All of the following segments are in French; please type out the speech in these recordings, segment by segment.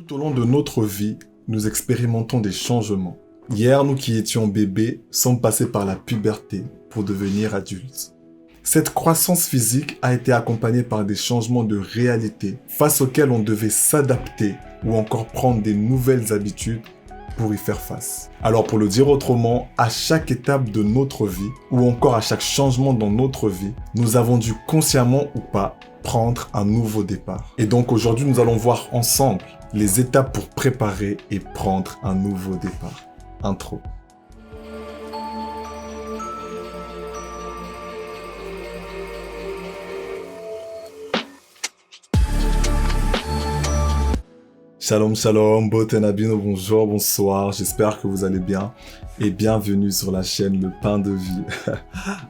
Tout au long de notre vie, nous expérimentons des changements. Hier, nous qui étions bébés sommes passés par la puberté pour devenir adultes. Cette croissance physique a été accompagnée par des changements de réalité face auxquels on devait s'adapter ou encore prendre des nouvelles habitudes pour y faire face. Alors pour le dire autrement, à chaque étape de notre vie ou encore à chaque changement dans notre vie, nous avons dû consciemment ou pas prendre un nouveau départ. Et donc aujourd'hui, nous allons voir ensemble les étapes pour préparer et prendre un nouveau départ. Intro. Shalom, shalom, Botenabino, bonjour, bonsoir, j'espère que vous allez bien et bienvenue sur la chaîne Le Pain de Vie.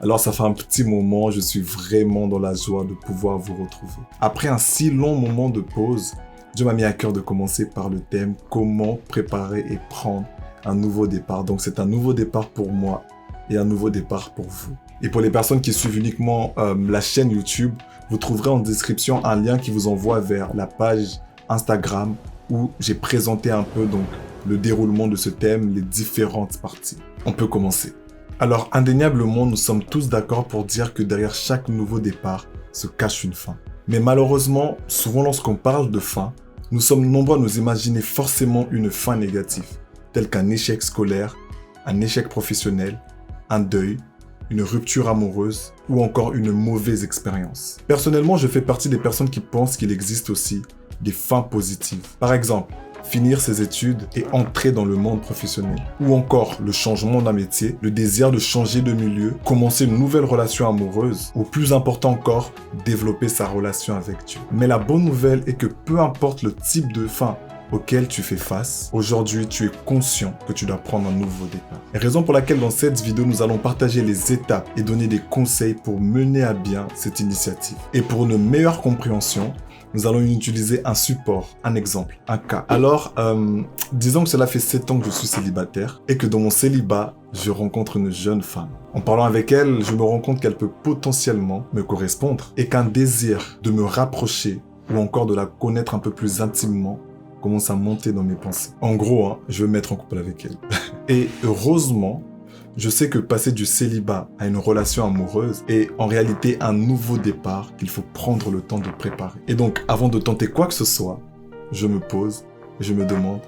Alors ça fait un petit moment, je suis vraiment dans la joie de pouvoir vous retrouver. Après un si long moment de pause, Dieu m'a mis à cœur de commencer par le thème « Comment préparer et prendre un nouveau départ ». Donc c'est un nouveau départ pour moi et un nouveau départ pour vous. Et pour les personnes qui suivent uniquement la chaîne YouTube, vous trouverez en description un lien qui vous envoie vers la page Instagram où j'ai présenté un peu donc le déroulement de ce thème, les différentes parties. On peut commencer. Alors indéniablement, nous sommes tous d'accord pour dire que derrière chaque nouveau départ se cache une fin. Mais malheureusement, souvent lorsqu'on parle de fin, nous sommes nombreux à nous imaginer forcément une fin négative, telle qu'un échec scolaire, un échec professionnel, un deuil, une rupture amoureuse ou encore une mauvaise expérience. Personnellement, je fais partie des personnes qui pensent qu'il existe aussi des fins positives. Par exemple, finir ses études et entrer dans le monde professionnel. Ou encore le changement d'un métier, le désir de changer de milieu, commencer une nouvelle relation amoureuse, ou plus important encore, développer sa relation avec Dieu. Mais la bonne nouvelle est que peu importe le type de fin auquel tu fais face, aujourd'hui tu es conscient que tu dois prendre un nouveau départ. Et raison pour laquelle dans cette vidéo nous allons partager les étapes et donner des conseils pour mener à bien cette initiative. Et pour une meilleure compréhension, nous allons utiliser un support, un exemple, un cas. Alors, disons que cela fait 7 ans que je suis célibataire et que dans mon célibat, je rencontre une jeune femme. En parlant avec elle, je me rends compte qu'elle peut potentiellement me correspondre et qu'un désir de me rapprocher ou encore de la connaître un peu plus intimement commence à monter dans mes pensées. En gros, je veux me mettre en couple avec elle. Et heureusement, je sais que passer du célibat à une relation amoureuse est en réalité un nouveau départ qu'il faut prendre le temps de préparer. Et donc, avant de tenter quoi que ce soit, je me pose et je me demande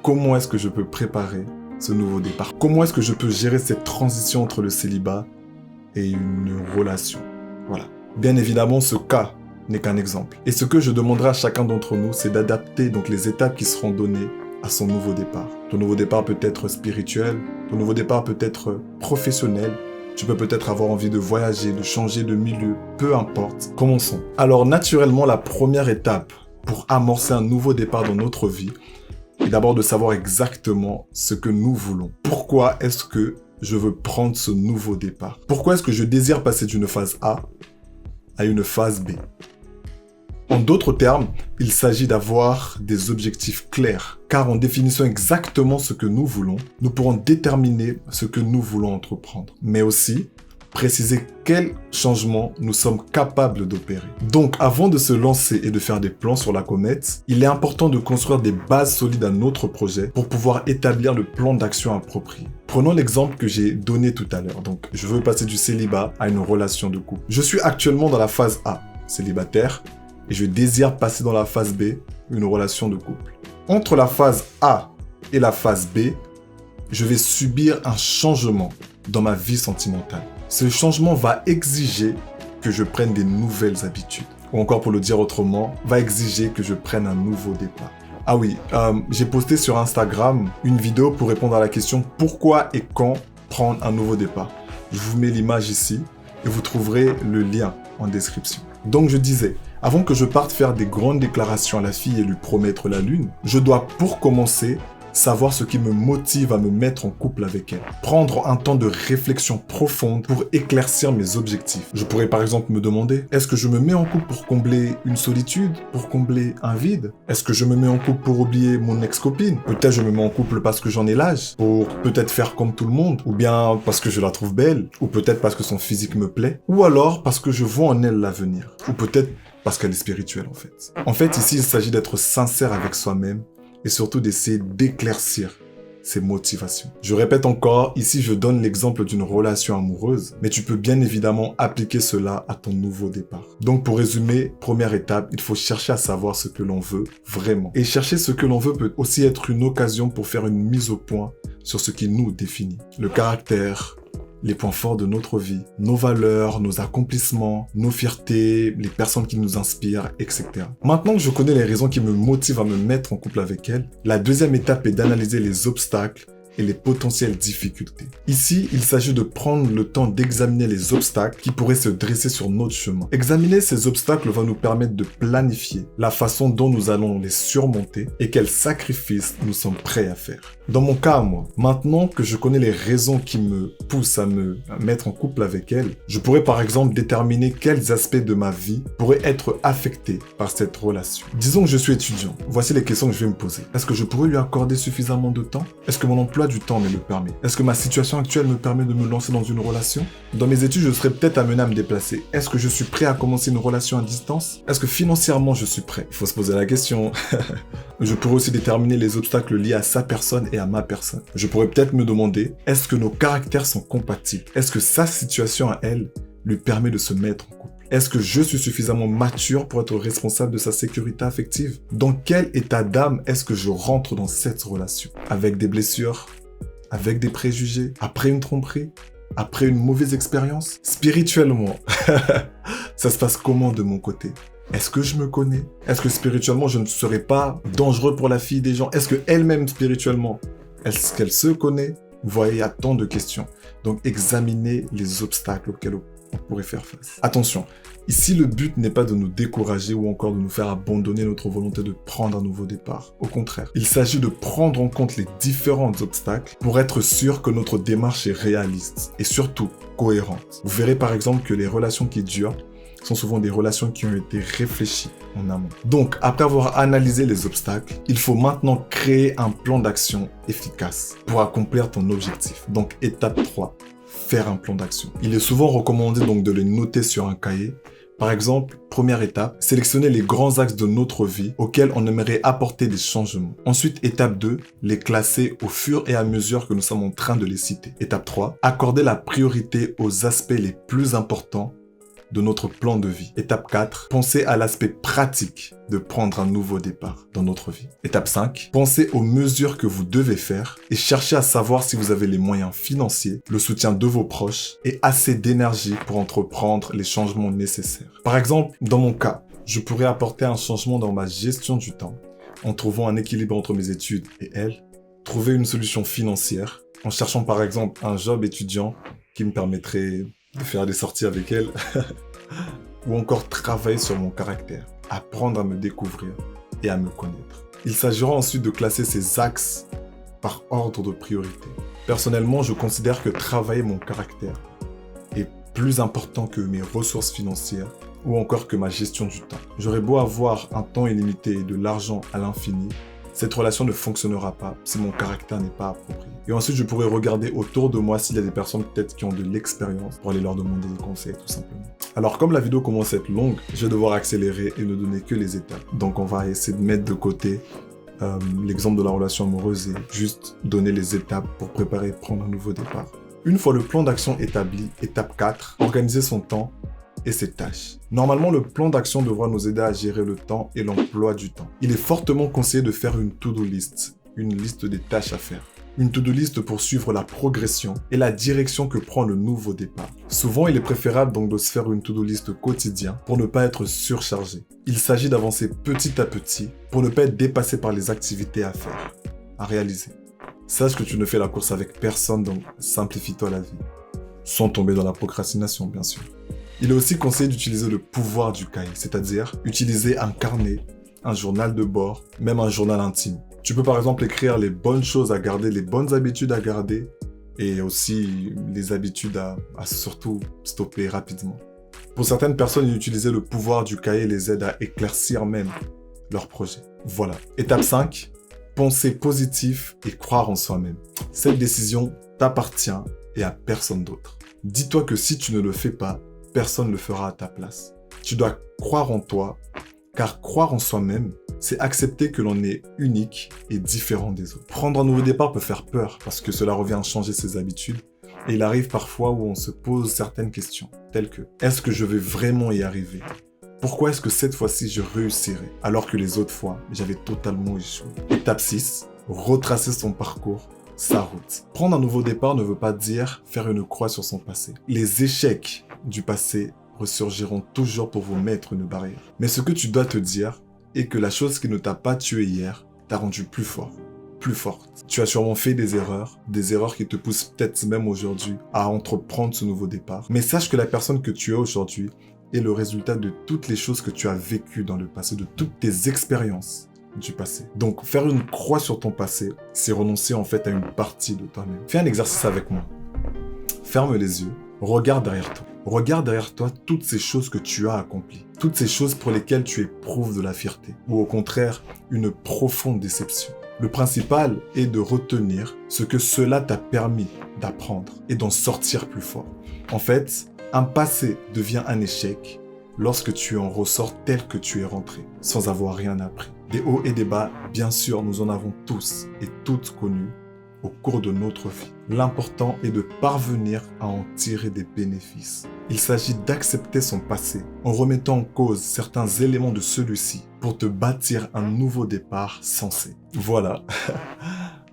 comment est-ce que je peux préparer ce nouveau départ? Comment est-ce que je peux gérer cette transition entre le célibat et une relation? Voilà. Bien évidemment, ce cas n'est qu'un exemple. Et ce que je demanderai à chacun d'entre nous, c'est d'adapter donc les étapes qui seront données à son nouveau départ. Ton nouveau départ peut être spirituel, ton nouveau départ peut être professionnel, tu peux peut-être avoir envie de voyager, de changer de milieu, peu importe. Commençons. Alors naturellement, la première étape pour amorcer un nouveau départ dans notre vie est d'abord de savoir exactement ce que nous voulons. Pourquoi est-ce que je veux prendre ce nouveau départ? Pourquoi est-ce que je désire passer d'une phase A à une phase B? En d'autres termes, il s'agit d'avoir des objectifs clairs, car en définissant exactement ce que nous voulons, nous pourrons déterminer ce que nous voulons entreprendre, mais aussi préciser quels changements nous sommes capables d'opérer. Donc, avant de se lancer et de faire des plans sur la comète, il est important de construire des bases solides à notre projet pour pouvoir établir le plan d'action approprié. Prenons l'exemple que j'ai donné tout à l'heure. Donc, je veux passer du célibat à une relation de couple. Je suis actuellement dans la phase A, célibataire, et je désire passer dans la phase B, une relation de couple. Entre la phase A et la phase B, je vais subir un changement dans ma vie sentimentale. Ce changement va exiger que je prenne des nouvelles habitudes. Ou encore pour le dire autrement, va exiger que je prenne un nouveau départ. Ah oui, j'ai posté sur Instagram une vidéo pour répondre à la question « Pourquoi et quand prendre un nouveau départ ?» Je vous mets l'image ici et vous trouverez le lien en description. Donc je disais, avant que je parte faire des grandes déclarations à la fille et lui promettre la lune, je dois pour commencer savoir ce qui me motive à me mettre en couple avec elle. Prendre un temps de réflexion profonde pour éclaircir mes objectifs. Je pourrais par exemple me demander, est-ce que je me mets en couple pour combler une solitude, pour combler un vide? Est-ce que je me mets en couple pour oublier mon ex-copine? Peut-être je me mets en couple parce que j'en ai l'âge, pour peut-être faire comme tout le monde, ou bien parce que je la trouve belle, ou peut-être parce que son physique me plaît, ou alors parce que je vois en elle l'avenir, ou peut-être parce qu'elle est spirituelle en fait. En fait, ici, il s'agit d'être sincère avec soi-même et surtout d'essayer d'éclaircir ses motivations. Je répète encore, ici je donne l'exemple d'une relation amoureuse, mais tu peux bien évidemment appliquer cela à ton nouveau départ. Donc pour résumer, première étape, il faut chercher à savoir ce que l'on veut vraiment. Et chercher ce que l'on veut peut aussi être une occasion pour faire une mise au point sur ce qui nous définit. Le caractère, les points forts de notre vie, nos valeurs, nos accomplissements, nos fiertés, les personnes qui nous inspirent, etc. Maintenant que je connais les raisons qui me motivent à me mettre en couple avec elle, la deuxième étape est d'analyser les obstacles et les potentielles difficultés. Ici, il s'agit de prendre le temps d'examiner les obstacles qui pourraient se dresser sur notre chemin. Examiner ces obstacles va nous permettre de planifier la façon dont nous allons les surmonter et quels sacrifices nous sommes prêts à faire. Dans mon cas, moi, maintenant que je connais les raisons qui me poussent à me mettre en couple avec elle, je pourrais par exemple déterminer quels aspects de ma vie pourraient être affectés par cette relation. Disons que je suis étudiant. Voici les questions que je vais me poser. Est-ce que je pourrais lui accorder suffisamment de temps? Est-ce que mon emploi du temps me le permet? Est-ce que ma situation actuelle me permet de me lancer dans une relation? Dans mes études, je serais peut-être amené à me déplacer. Est-ce que je suis prêt à commencer une relation à distance? Est-ce que financièrement je suis prêt? Il faut se poser la question. Je pourrais aussi déterminer les obstacles liés à sa personne et à ma personne. Je pourrais peut-être me demander, est-ce que nos caractères sont compatibles? Est-ce que sa situation à elle lui permet de se mettre en couple? Est-ce que je suis suffisamment mature pour être responsable de sa sécurité affective? Dans quel état d'âme est-ce que je rentre dans cette relation? Avec des blessures? Avec des préjugés? Après une tromperie? Après une mauvaise expérience? Spirituellement, ça se passe comment de mon côté? Est-ce que je me connais? Est-ce que spirituellement, je ne serais pas dangereux pour la fille des gens? Est-ce qu'elle-même, spirituellement, est-ce qu'elle se connaît? Vous voyez, il y a tant de questions. Donc, examinez les obstacles auxquels on pourrait faire face. Attention, ici, le but n'est pas de nous décourager ou encore de nous faire abandonner notre volonté de prendre un nouveau départ. Au contraire, il s'agit de prendre en compte les différents obstacles pour être sûr que notre démarche est réaliste et surtout cohérente. Vous verrez par exemple que les relations qui durent sont souvent des relations qui ont été réfléchies en amont. Donc, après avoir analysé les obstacles, il faut maintenant créer un plan d'action efficace pour accomplir ton objectif. Donc, étape 3, faire un plan d'action. Il est souvent recommandé donc de les noter sur un cahier. Par exemple, première étape, sélectionner les grands axes de notre vie auxquels on aimerait apporter des changements. Ensuite, étape 2, les classer au fur et à mesure que nous sommes en train de les citer. Étape 3, accorder la priorité aux aspects les plus importants de notre plan de vie. Étape 4, pensez à l'aspect pratique de prendre un nouveau départ dans notre vie. Étape 5, pensez aux mesures que vous devez faire et cherchez à savoir si vous avez les moyens financiers, le soutien de vos proches et assez d'énergie pour entreprendre les changements nécessaires. Par exemple, dans mon cas, je pourrais apporter un changement dans ma gestion du temps en trouvant un équilibre entre mes études et elle, trouver une solution financière en cherchant par exemple un job étudiant qui me permettrait de faire des sorties avec elle, ou encore travailler sur mon caractère, apprendre à me découvrir et à me connaître. Il s'agira ensuite de classer ces axes par ordre de priorité. Personnellement, je considère que travailler mon caractère est plus important que mes ressources financières ou encore que ma gestion du temps. J'aurais beau avoir un temps illimité et de l'argent à l'infini, cette relation ne fonctionnera pas si mon caractère n'est pas approprié. Et ensuite, je pourrais regarder autour de moi s'il y a des personnes peut-être qui ont de l'expérience pour aller leur demander des conseils, tout simplement. Alors, comme la vidéo commence à être longue, je vais devoir accélérer et ne donner que les étapes. Donc, on va essayer de mettre de côté l'exemple de la relation amoureuse et juste donner les étapes pour préparer et prendre un nouveau départ. Une fois le plan d'action établi, étape 4, organiser son temps et ses tâches. Normalement, le plan d'action devra nous aider à gérer le temps et l'emploi du temps. Il est fortement conseillé de faire une to-do list, une liste des tâches à faire. Une to-do list pour suivre la progression et la direction que prend le nouveau départ. Souvent, il est préférable donc de se faire une to-do list quotidien pour ne pas être surchargé. Il s'agit d'avancer petit à petit pour ne pas être dépassé par les activités à faire, à réaliser. Sache que tu ne fais la course avec personne, donc simplifie-toi la vie. Sans tomber dans la procrastination, bien sûr. Il est aussi conseillé d'utiliser le pouvoir du cahier, c'est-à-dire utiliser un carnet, un journal de bord, même un journal intime. Tu peux par exemple écrire les bonnes choses à garder, les bonnes habitudes à garder et aussi les habitudes à surtout stopper rapidement. Pour certaines personnes, utiliser le pouvoir du cahier les aide à éclaircir même leur projet. Voilà. Étape 5, penser positif et croire en soi-même. Cette décision t'appartient et à personne d'autre. Dis-toi que si tu ne le fais pas, personne ne le fera à ta place. Tu dois croire en toi, Car croire en soi-même, c'est accepter que l'on est unique et différent des autres. Prendre un nouveau départ peut faire peur parce que cela revient à changer ses habitudes. Et il arrive parfois où on se pose certaines questions, telles que « Est-ce que je vais vraiment y arriver ? Pourquoi est-ce que cette fois-ci je réussirai alors que les autres fois, j'avais totalement échoué ?» Étape 6, retracer son parcours, sa route. Prendre un nouveau départ ne veut pas dire faire une croix sur son passé. Les échecs du passé ressurgiront toujours pour vous mettre une barrière. Mais ce que tu dois te dire est que la chose qui ne t'a pas tué hier t'a rendu plus fort, plus forte. Tu as sûrement fait des erreurs qui te poussent peut-être même aujourd'hui à entreprendre ce nouveau départ. Mais sache que la personne que tu es aujourd'hui est le résultat de toutes les choses que tu as vécues dans le passé, de toutes tes expériences du passé. Donc, faire une croix sur ton passé, c'est renoncer en fait à une partie de toi-même. Fais un exercice avec moi. Ferme les yeux, regarde derrière toi. Regarde derrière toi toutes ces choses que tu as accomplies, toutes ces choses pour lesquelles tu éprouves de la fierté, ou au contraire, une profonde déception. Le principal est de retenir ce que cela t'a permis d'apprendre et d'en sortir plus fort. En fait, un passé devient un échec lorsque tu en ressors tel que tu es rentré, sans avoir rien appris. Des hauts et des bas, bien sûr, nous en avons tous et toutes connus au cours de notre vie. L'important est de parvenir à en tirer des bénéfices. Il s'agit d'accepter son passé en remettant en cause certains éléments de celui-ci pour te bâtir un nouveau départ sensé. Voilà,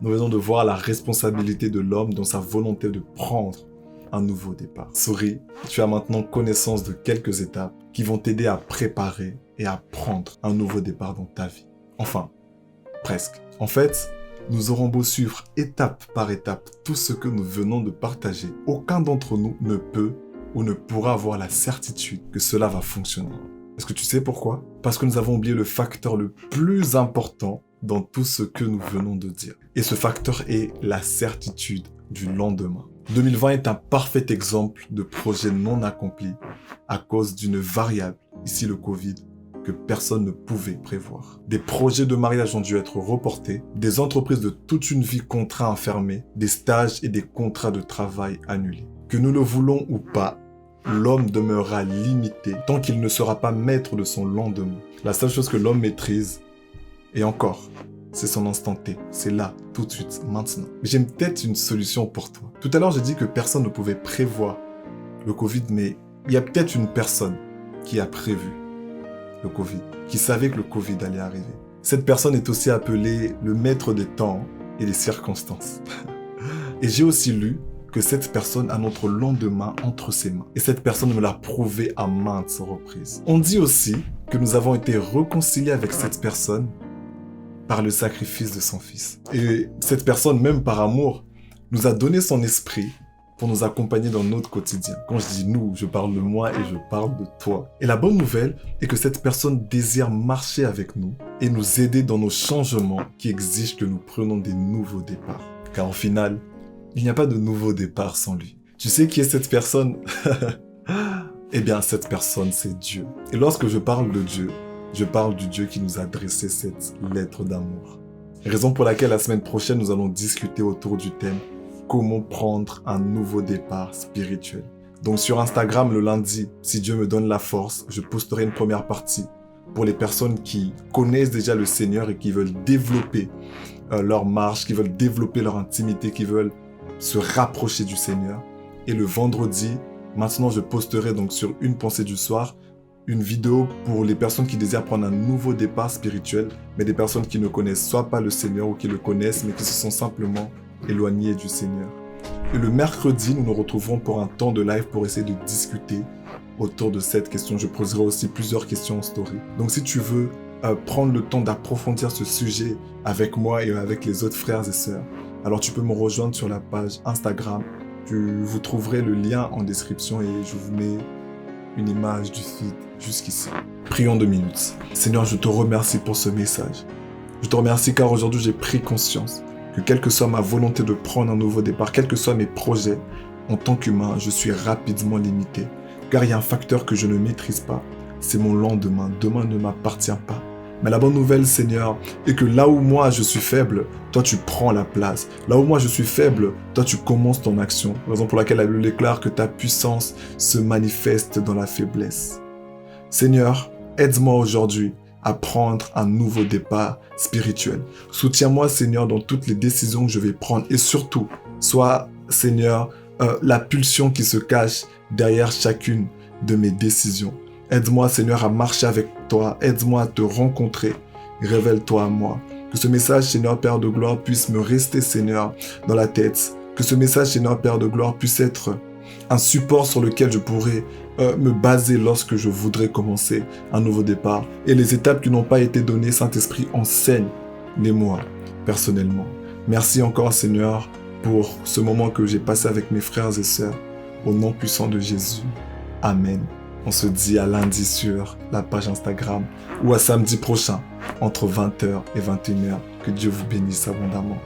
nous venons de voir la responsabilité de l'homme dans sa volonté de prendre un nouveau départ. Souris, tu as maintenant connaissance de quelques étapes qui vont t'aider à préparer et à prendre un nouveau départ dans ta vie. Enfin, presque. En fait, nous aurons beau suivre étape par étape tout ce que nous venons de partager, aucun d'entre nous ne peut ou ne pourra avoir la certitude que cela va fonctionner. Est-ce que tu sais pourquoi ? Parce que nous avons oublié le facteur le plus important dans tout ce que nous venons de dire. Et ce facteur est la certitude du lendemain. 2020 est un parfait exemple de projet non accompli à cause d'une variable, ici le Covid, que personne ne pouvait prévoir. Des projets de mariage ont dû être reportés, des entreprises de toute une vie contraintes à fermer, des stages et des contrats de travail annulés. Que nous le voulons ou pas, l'homme demeurera limité tant qu'il ne sera pas maître de son lendemain. La seule chose que l'homme maîtrise, et encore, c'est son instant T. C'est là, tout de suite, maintenant. J'ai peut-être une solution pour toi. Tout à l'heure, j'ai dit que personne ne pouvait prévoir le Covid, mais il y a peut-être une personne qui a prévu le Covid, qui savait que le Covid allait arriver. Cette personne est aussi appelée le maître des temps et des circonstances. Et j'ai aussi lu que cette personne a notre lendemain entre ses mains. Et cette personne me l'a prouvé à maintes reprises. On dit aussi que nous avons été réconciliés avec cette personne par le sacrifice de son fils. Et cette personne, même par amour, nous a donné son esprit pour nous accompagner dans notre quotidien. Quand je dis nous, je parle de moi et je parle de toi. Et la bonne nouvelle est que cette personne désire marcher avec nous et nous aider dans nos changements qui exigent que nous prenions des nouveaux départs. Car au final, il n'y a pas de nouveau départ sans lui. Tu sais qui est cette personne ? Eh bien, cette personne, c'est Dieu. Et lorsque je parle de Dieu, je parle du Dieu qui nous a adressé cette lettre d'amour. Raison pour laquelle la semaine prochaine, nous allons discuter autour du thème comment prendre un nouveau départ spirituel. Donc sur Instagram, le lundi, si Dieu me donne la force, je posterai une première partie pour les personnes qui connaissent déjà le Seigneur et qui veulent développer leur marche, qui veulent développer leur intimité, qui veulent se rapprocher du Seigneur. Et le vendredi, maintenant je posterai donc sur Une pensée du soir, une vidéo pour les personnes qui désirent prendre un nouveau départ spirituel, mais des personnes qui ne connaissent soit pas le Seigneur ou qui le connaissent, mais qui se sont simplement éloignées du Seigneur. Et le mercredi, nous nous retrouverons pour un temps de live pour essayer de discuter autour de cette question. Je poserai aussi plusieurs questions en story. Donc si tu veux prendre le temps d'approfondir ce sujet avec moi et avec les autres frères et sœurs, alors tu peux me rejoindre sur la page Instagram. Vous trouverez le lien en description et je vous mets une image du feed jusqu'ici. Prions 2 minutes. Seigneur, je te remercie pour ce message. Je te remercie car aujourd'hui j'ai pris conscience que quelle que soit ma volonté de prendre un nouveau départ, quels que soient mes projets, en tant qu'humain, je suis rapidement limité. Car il y a un facteur que je ne maîtrise pas, c'est mon lendemain. Demain ne m'appartient pas. Mais la bonne nouvelle, Seigneur, est que là où moi je suis faible, toi tu prends la place. Là où moi je suis faible, toi tu commences ton action. Raison pour laquelle la Bible déclare que ta puissance se manifeste dans la faiblesse. Seigneur, aide-moi aujourd'hui à prendre un nouveau départ spirituel. Soutiens-moi, Seigneur, dans toutes les décisions que je vais prendre. Et surtout, sois, Seigneur, la pulsion qui se cache derrière chacune de mes décisions. Aide-moi, Seigneur, à marcher avec toi. Aide-moi à te rencontrer. Révèle-toi à moi. Que ce message, Seigneur, Père de gloire, puisse me rester, Seigneur, dans la tête. Que ce message, Seigneur, Père de gloire, puisse être un support sur lequel je pourrais me baser lorsque je voudrais commencer un nouveau départ. Et les étapes qui n'ont pas été données, Saint-Esprit, enseigne-les-moi personnellement. Merci encore, Seigneur, pour ce moment que j'ai passé avec mes frères et sœurs. Au nom puissant de Jésus. Amen. On se dit à lundi sur la page Instagram ou à samedi prochain entre 20h et 21h. Que Dieu vous bénisse abondamment.